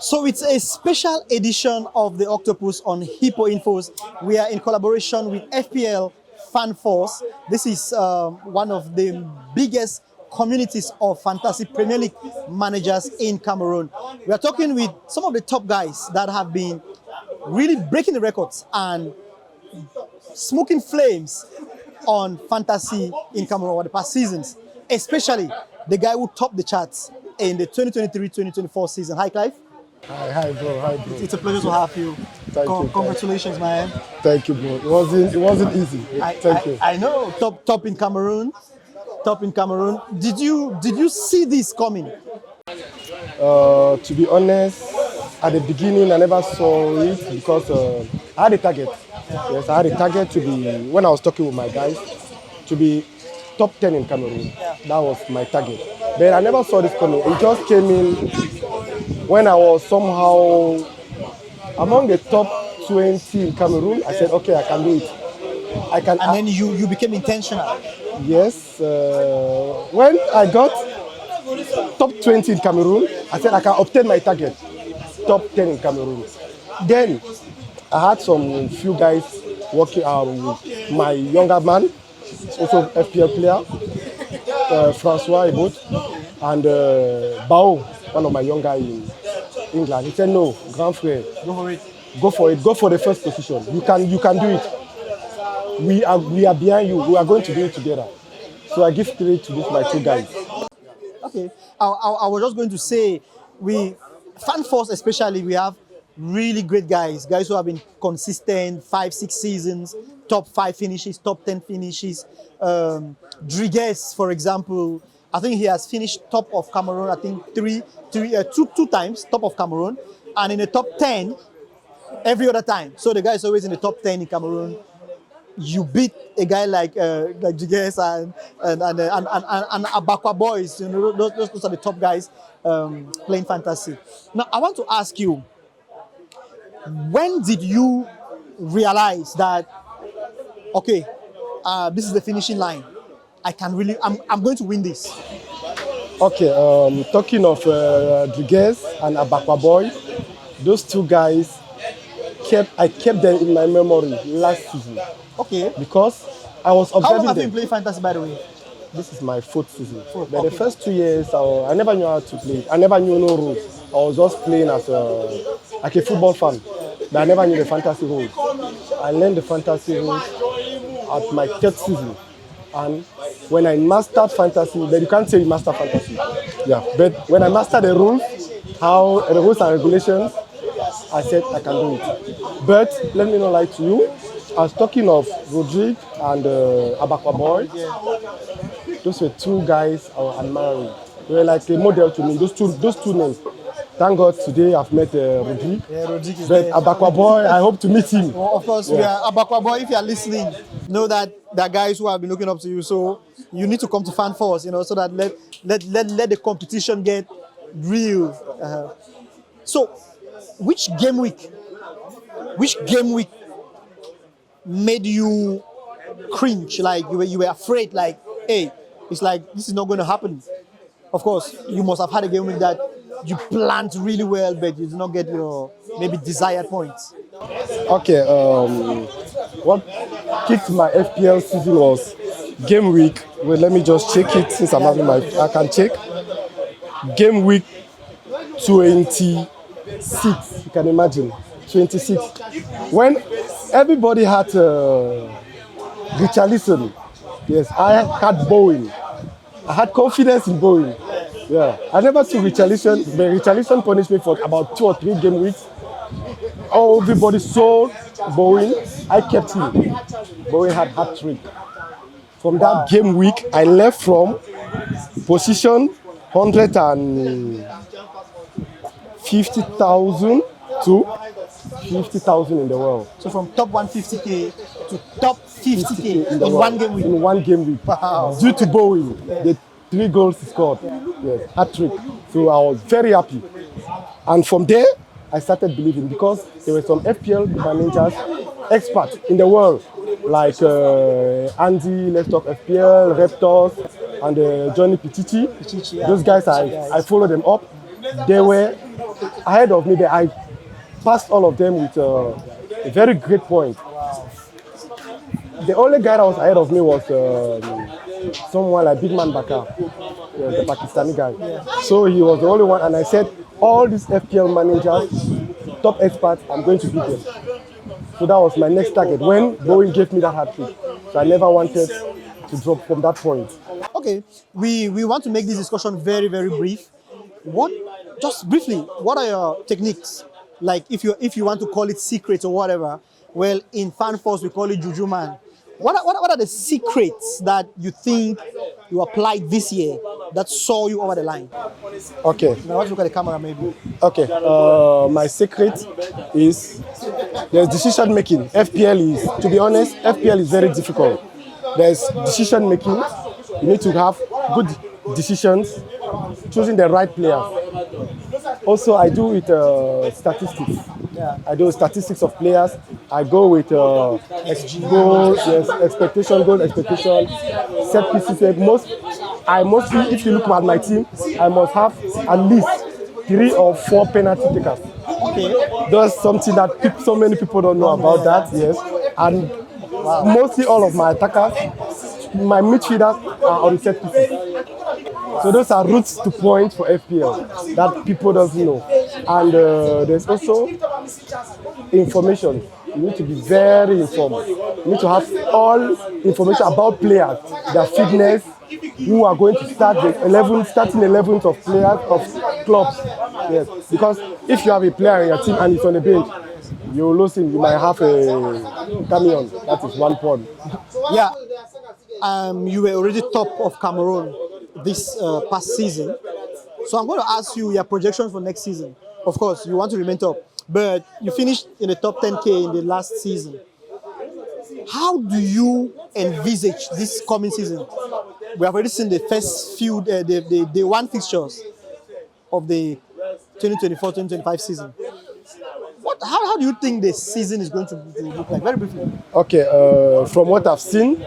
So it's a special edition of the Octopus on Hippo Infos. We are in collaboration with FPL Fan Force. This is one of the biggest communities of fantasy Premier League managers in Cameroon. We are talking with some of the top guys that have been really breaking the records and smoking flames on fantasy in Cameroon over the past seasons, especially the guy who topped the charts in the 2023-2024 season. Hi, Clive. Hi, bro. Hi, bro. It's a pleasure to have you. Thank you. Congratulations, man. Thank you, bro. It wasn't easy. Thank you. I know. Top in Cameroon. Top in Cameroon. Did you see this coming? To be honest, at the beginning, I never saw it because I had a target. Yes, I had a target to be, when I was talking with my guys, to be top 10 in Cameroon. That was my target. But I never saw this coming. It just came in when I was somehow among the top 20 in Cameroon. I said, okay, I can do it. And then you became intentional. Yes. When I got top 20 in Cameroon, I said I can obtain my target. Top 10 in Cameroon. Then I had some few guys working with my younger man, also FPL player, Francois Hippo, and Bao, one of my young guys in England. He said, no, grand frère, Go for it. go for it. Go for the first position. You can do it. We are behind you. We are going to do it together. So I give credit to these my two guys. Okay. I was just going to say, Fan Force especially, we have really great guys who have been consistent 5-6 seasons, top 5 finishes, top 10 finishes. Driguez, for example, I think he has finished top of Cameroon, I think two times top of Cameroon, and in the top 10 every other time. So the guy is always in the top 10 in Cameroon. You beat a guy like Driguez and Abakwa boys. You know, those are the top guys playing fantasy. Now I want to ask you, when did you realize that, okay, this is the finishing line? I'm going to win this. Okay, talking of Driguez and Abakwa boy, those two guys, I kept them in my memory last season. Okay. Because I was observing them. How long have you been playing fantasy, by the way? This is my 4th season. But okay. The first 2 years, I never knew how to play. I never knew no rules. I was just playing as like a football fan. But I never knew the fantasy rules. I learned the fantasy rules at my 3rd season. And when I mastered fantasy, but you can't say you master fantasy. Yeah. But when I mastered the rules, the rules and regulations, I said I can do it. But let me not lie to you. I was talking of Rodrigue and Abakwa Boy. Those were two guys I was admiring. They were like a model to me. Those two names. Thank God today I've met Rodrigue. Yeah, Rodrigue is but there. Abakwa Boy, I hope to meet him. Well, of course, Abakwa Boy, if you are listening, know that there are guys who have been looking up to you. So you need to come to Fan Force, so that let the competition get real. So which game week made you cringe? Like you were afraid, like, hey, it's like this is not going to happen. Of course, you must have had a game week that you planned really well, but you did not get your maybe desired points. Okay, what kicked my FPL season was game week. Well, let me just check it since I'm having I can check. Game week 26, you can imagine, 26. When everybody had Richarlison, yes, I had Bowen. I had confidence in Bowen. Yeah, I never took Richarlison, but Richarlison punished me for about 2 or 3 game weeks. Oh, everybody saw Bowen. I kept him. Bowen had hat-trick. From that game week, I left from position 150,000 to 50,000 in the world. So from top 150k to top 50k in one game week. In one game week. Wow. Due to Bowen, the 3 goals he scored. Yes, hat-trick. So I was very happy. And from there, I started believing because there were some FPL managers, experts in the world, like Andy, Let's Talk FPL, Raptors, and Johnny Pichichi. Yeah. Those guys, I followed them up. They were ahead of me, but I passed all of them with a very great point. The only guy that was ahead of me was someone like Big Man Bakar, the Pakistani guy. So he was the only one, and I said, all these FPL managers, top experts, I'm going to beat them. So that was my next target when Bowen gave me that hat trick. So I never wanted to drop from that point. Okay, we want to make this discussion very, very brief. Just briefly, what are your techniques? Like if you want to call it secrets or whatever, well, in fan force we call it juju man. What are the secrets that you think you applied this year that saw you over the line? Okay. Now let's look at the camera maybe. Okay. My secret is there's decision making. FPL is, to be honest, FPL is very difficult. There's decision making. You need to have good decisions, choosing the right players. Also, I do with statistics. Yeah. I do statistics of players. I go with goals, yes, goal expectation, set pieces. I mostly, if you look at my team, I must have at least 3 or 4 penalty takers. Okay. That's something that so many people don't know about that, yes. And mostly all of my attackers, my midfielders are on set pieces. So those are routes to points for FPL that people don't know. And there's also information. You need to be very informed. You need to have all information about players, their fitness, who are going to start the starting 11th of players of clubs. Yes, because if you have a player in your team and he's on the bench, you lose him. You might have a camion. That is 1 point. Yeah. You were already top of Cameroon this past season. So I'm going to ask you your projections for next season. Of course, you want to remain top, but you finished in the top 10K in the last season. How do you envisage this coming season? We have already seen the first few, the one fixtures of the 2024-2025 season. How do you think the season is going to look like? Very briefly. Okay, from what I've seen,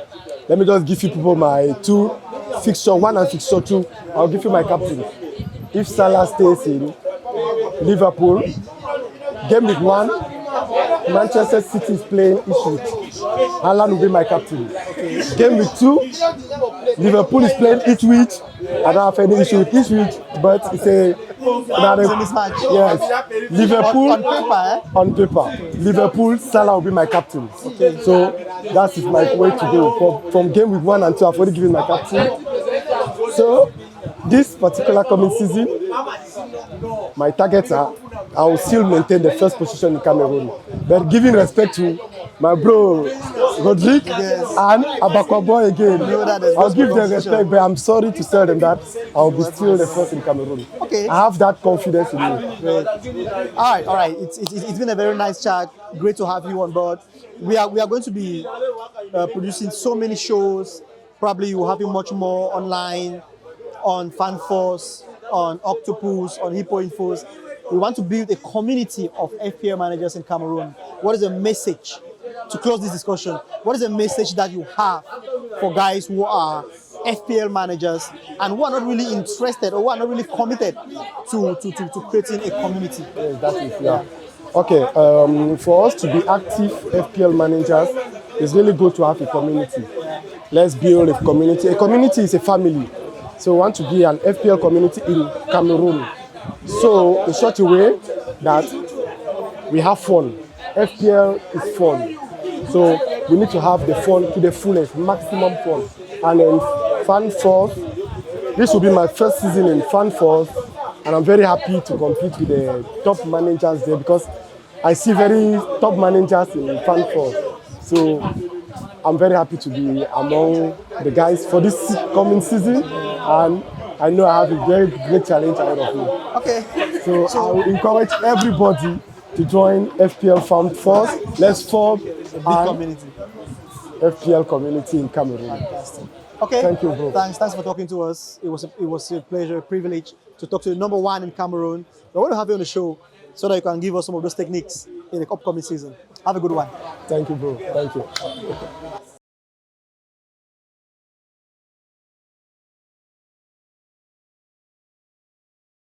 let me just give you people my 2 fixture 1 and fixture 2. I'll give you my captain. If Salah stays in Liverpool, game week 1, Manchester City is playing each week. Haaland will be my captain. Game week 2, Liverpool is playing each week. I don't have any issue with each week, but it's a mismatch. Yes, Liverpool on paper. Liverpool, Salah will be my captain. Okay. So that is my way to go. From game week 1 and 2, I've already given my captain. So this particular coming season, my targets are I will still maintain the first position in Cameroon. But giving respect to my bro Rodrigue and Abakwa Boy again, I'll give them respect, but I'm sorry to tell them that I'll be still the first in Cameroon. Okay. I have that confidence in me. Great. All right. It's been a very nice chat. Great to have you on board. We are going to be producing so many shows. Probably you will have much more online, on FanForce, on Octopus, on Hippo Infos. We want to build a community of FPL managers in Cameroon. What is the message to close this discussion? What is the message that you have for guys who are FPL managers and who are not really interested or who are not really committed to creating a community? Yes, that is, yeah. Okay, for us to be active FPL managers, it's really good to have a community. Let's build a community. A community is a family. So we want to be an FPL community in Cameroon. So in such a way that we have fun. FPL is fun. So we need to have the fun to the fullest, maximum fun. And in FanForce, this will be my first season in FanForce, and I'm very happy to compete with the top managers there because I see very top managers in FanForce. So I'm very happy to be among the guys for this coming season, and I know I have a very great challenge ahead of me. Okay. So I will encourage everybody to join FPL FanForce. Let's form a community. FPL community in Cameroon. Fantastic. Okay. Thank you, bro. Thanks for talking to us. It was a pleasure, a privilege to talk to the #1 in Cameroon. We want to have you on the show so that you can give us some of those techniques in the upcoming season. Have a good one. Thank you, bro. Thank you.